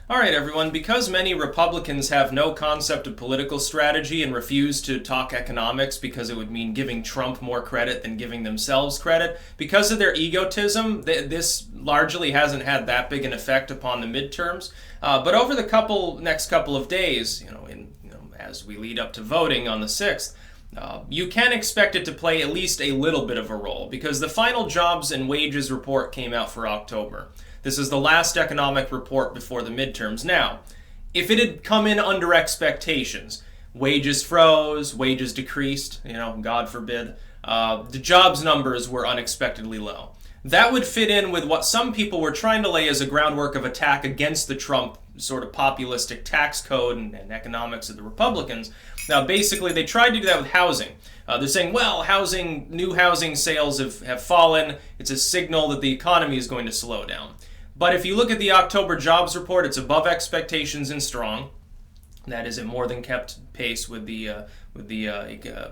All right, everyone. Because many Republicans have no concept of political strategy and refuse to talk economics because it would mean giving Trump more credit than giving themselves credit, because of their egotism, this largely hasn't had that big an effect upon the midterms. But over the next couple of days, as we lead up to voting on the 6th, you can expect it to play at least a little bit of a role because the final jobs and wages report came out for October. This is the last economic report before the midterms. Now, if it had come in under expectations, wages froze, wages decreased, God forbid, the jobs numbers were unexpectedly low. That would fit in with what some people were trying to lay as a groundwork of attack against the Trump sort of populistic tax code and economics of the Republicans. Now, basically, they tried to do that with housing. They're saying, well, new housing sales have fallen. It's a signal that the economy is going to slow down. But if you look at the October jobs report, it's above expectations and strong. That is, it more than kept pace with the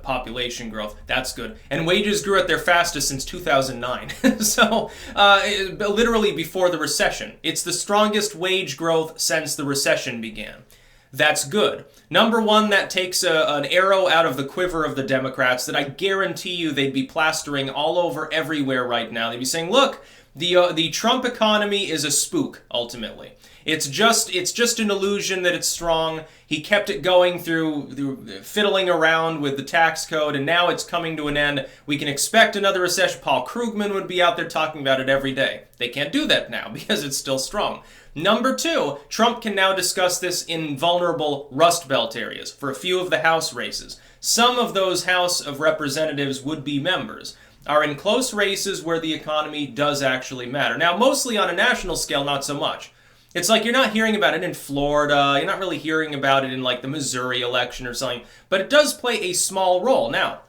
population growth. That's good. And wages grew at their fastest since 2009. So, literally before the recession. It's the strongest wage growth since the recession began. That's good. Number one, that takes an arrow out of the quiver of the Democrats that I guarantee you they'd be plastering all over everywhere right now. They'd be saying, look, the Trump economy is a spook, ultimately. It's just an illusion that it's strong. He kept it going through fiddling around with the tax code, and now it's coming to an end. We can expect another recession. Paul Krugman would be out there talking about it every day. They can't do that now because it's still strong. Number two, Trump can now discuss this in vulnerable Rust Belt areas for a few of the House races. Some of those House of Representatives would-be members are in close races where the economy does actually matter. Now, mostly on a national scale, not so much. It's like you're not hearing about it in Florida, you're not really hearing about it in like the Missouri election or something, but it does play a small role. Now,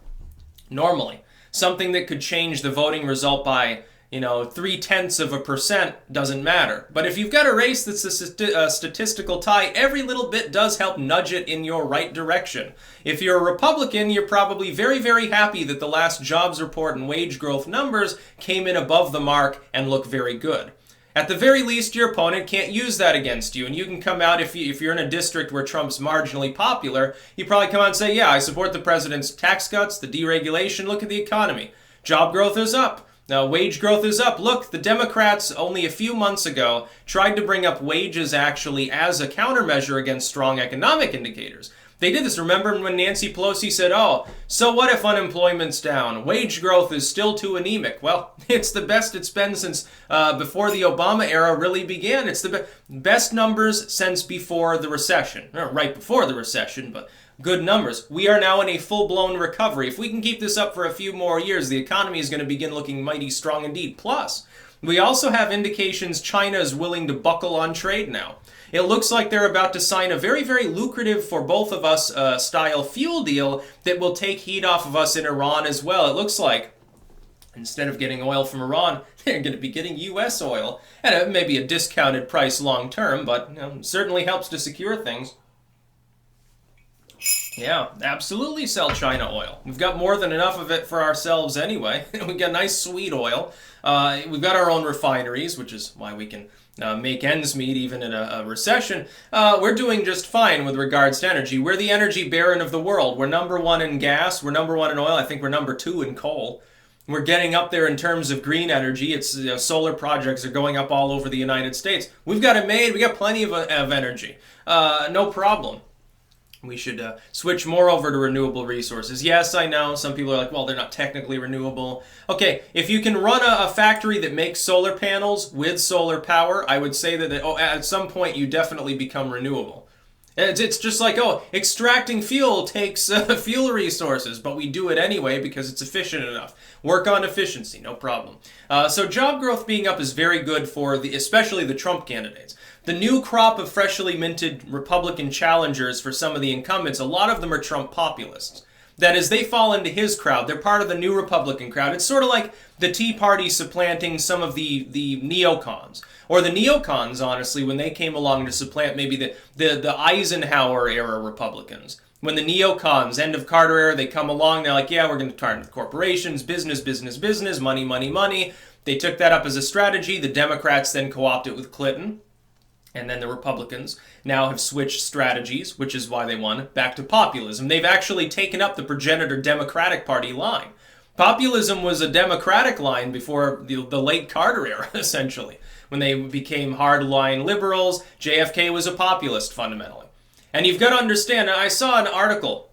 normally, something that could change the voting result by 0.3% doesn't matter. But if you've got a race that's a statistical tie, every little bit does help nudge it in your right direction. If you're a Republican, you're probably very, very happy that the last jobs report and wage growth numbers came in above the mark and look very good. At the very least, your opponent can't use that against you, and you can come out, if you're in a district where Trump's marginally popular, you probably come out and say, yeah, I support the president's tax cuts, the deregulation, look at the economy. Job growth is up. Now, wage growth is up. Look, the Democrats only a few months ago tried to bring up wages actually as a countermeasure against strong economic indicators. They did this. Remember when Nancy Pelosi said, oh, so what if unemployment's down? Wage growth is still too anemic. Well, it's the best it's been since before the Obama era really began. It's the best numbers since before the recession. Right before the recession, but good numbers. We are now in a full-blown recovery. If we can keep this up for a few more years, the economy is going to begin looking mighty strong indeed. Plus, we also have indications China is willing to buckle on trade now. It looks like they're about to sign a very, very lucrative for both of us style fuel deal that will take heat off of us in Iran as well. It looks like instead of getting oil from Iran, they're going to be getting U.S. oil at maybe a discounted price long term, but certainly helps to secure things. Yeah, absolutely sell China oil. We've got more than enough of it for ourselves anyway. We've got nice sweet oil. We've got our own refineries, which is why we can make ends meet even in a recession. We're doing just fine with regards to energy. We're the energy baron of the world. We're number one in gas. We're number one in oil. I think we're number two in coal. We're getting up there in terms of green energy. It's solar projects are going up all over the United States. We've got it made. We got plenty of energy. No problem. We should switch more over to renewable resources. Yes, I know. Some people are like, well, they're not technically renewable. Okay, if you can run a factory that makes solar panels with solar power, I would say that at some point you definitely become renewable. It's just like, extracting fuel takes fuel resources, but we do it anyway because it's efficient enough. Work on efficiency, no problem. So job growth being up is very good for especially the Trump candidates. The new crop of freshly minted Republican challengers for some of the incumbents, a lot of them are Trump populists. That is, they fall into his crowd. They're part of the new Republican crowd. It's sort of like the Tea Party supplanting some of the neocons. Or the neocons, honestly, when they came along to supplant maybe the Eisenhower-era Republicans. When the neocons, end of Carter era, they come along, they're like, yeah, we're going to target corporations, business, business, business, money, money, money. They took that up as a strategy. The Democrats then co-opted with Clinton. And then the Republicans now have switched strategies, which is why they won, back to populism. They've actually taken up the progenitor Democratic Party line. Populism was a Democratic line before the late Carter era, essentially. When they became hardline liberals, JFK was a populist, fundamentally. And you've got to understand, I saw an article,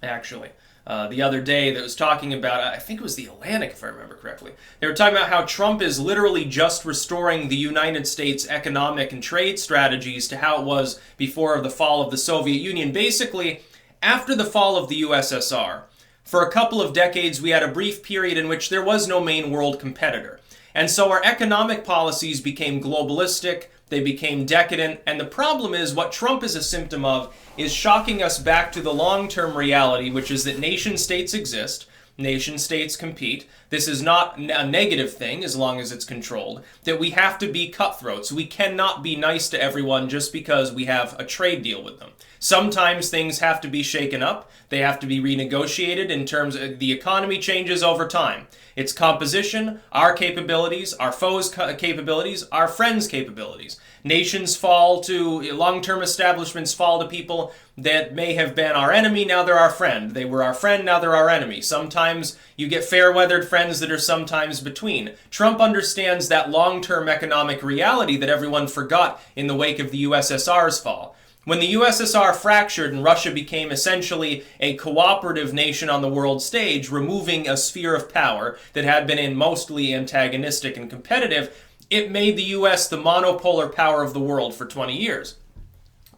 actually, the other day that was talking about, I think it was The Atlantic, if I remember correctly. They were talking about how Trump is literally just restoring the United States economic and trade strategies to how it was before the fall of the Soviet Union. Basically, after the fall of the USSR, for a couple of decades, we had a brief period in which there was no main world competitor. And so our economic policies became globalistic, they became decadent, and the problem is what Trump is a symptom of is shocking us back to the long-term reality, which is that nation-states exist, nation-states compete. This is not a negative thing as long as it's controlled, that we have to be cutthroats. We cannot be nice to everyone just because we have a trade deal with them. Sometimes things have to be shaken up. They have to be renegotiated in terms of the economy changes over time. Its composition, our capabilities, our foes' capabilities, our friends' capabilities. Nations fall to, long-term establishments fall to people that may have been our enemy, now they're our friend. They were our friend, now they're our enemy. Sometimes you get fair-weathered friends that are sometimes between. Trump understands that long-term economic reality that everyone forgot in the wake of the USSR's fall. When the USSR fractured and Russia became essentially a cooperative nation on the world stage, removing a sphere of power that had been mostly antagonistic and competitive, it made the US the monopolar power of the world for 20 years.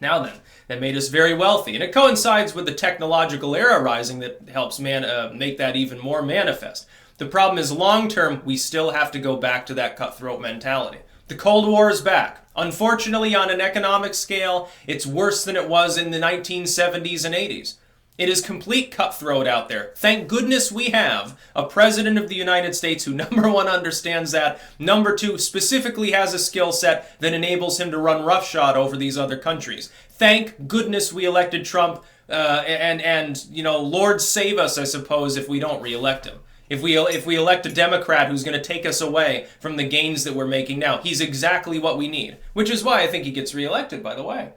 Now then, that made us very wealthy, and it coincides with the technological era rising that helps make that even more manifest. The problem is long-term, we still have to go back to that cutthroat mentality. The Cold War is back. Unfortunately, on an economic scale, it's worse than it was in the 1970s and 80s. It is complete cutthroat out there. Thank goodness we have a president of the United States who, number one, understands that, number two, specifically has a skill set that enables him to run roughshod over these other countries. Thank goodness we elected Trump, and Lord save us, I suppose, if we don't re-elect him. If we elect a Democrat who's going to take us away from the gains that we're making now, he's exactly what we need. Which is why I think he gets reelected, by the way.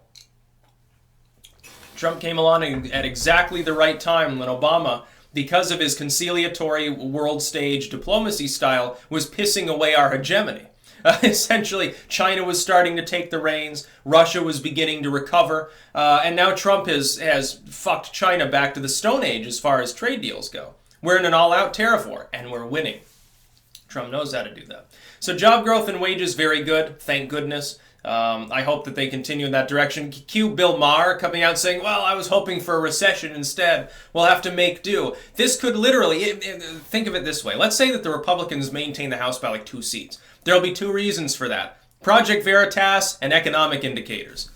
Trump came along at exactly the right time when Obama, because of his conciliatory world stage diplomacy style, was pissing away our hegemony. Essentially, China was starting to take the reins, Russia was beginning to recover, and now Trump has fucked China back to the Stone Age as far as trade deals go. We're in an all-out tariff war, and we're winning. Trump knows how to do that. So job growth and wages, very good, thank goodness. I hope that they continue in that direction. Cue Bill Maher coming out saying, well, I was hoping for a recession instead. We'll have to make do. This could literally, think of it this way. Let's say that the Republicans maintain the House by like 2 seats. There'll be 2 reasons for that. Project Veritas and economic indicators.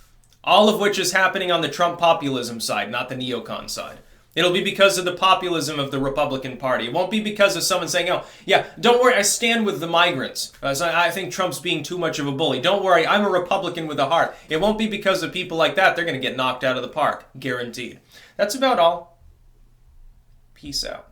All of which is happening on the Trump populism side, not the neocon side. It'll be because of the populism of the Republican Party. It won't be because of someone saying, oh, yeah, don't worry, I stand with the migrants. I think Trump's being too much of a bully. Don't worry, I'm a Republican with a heart. It won't be because of people like that. They're going to get knocked out of the park. Guaranteed. That's about all. Peace out.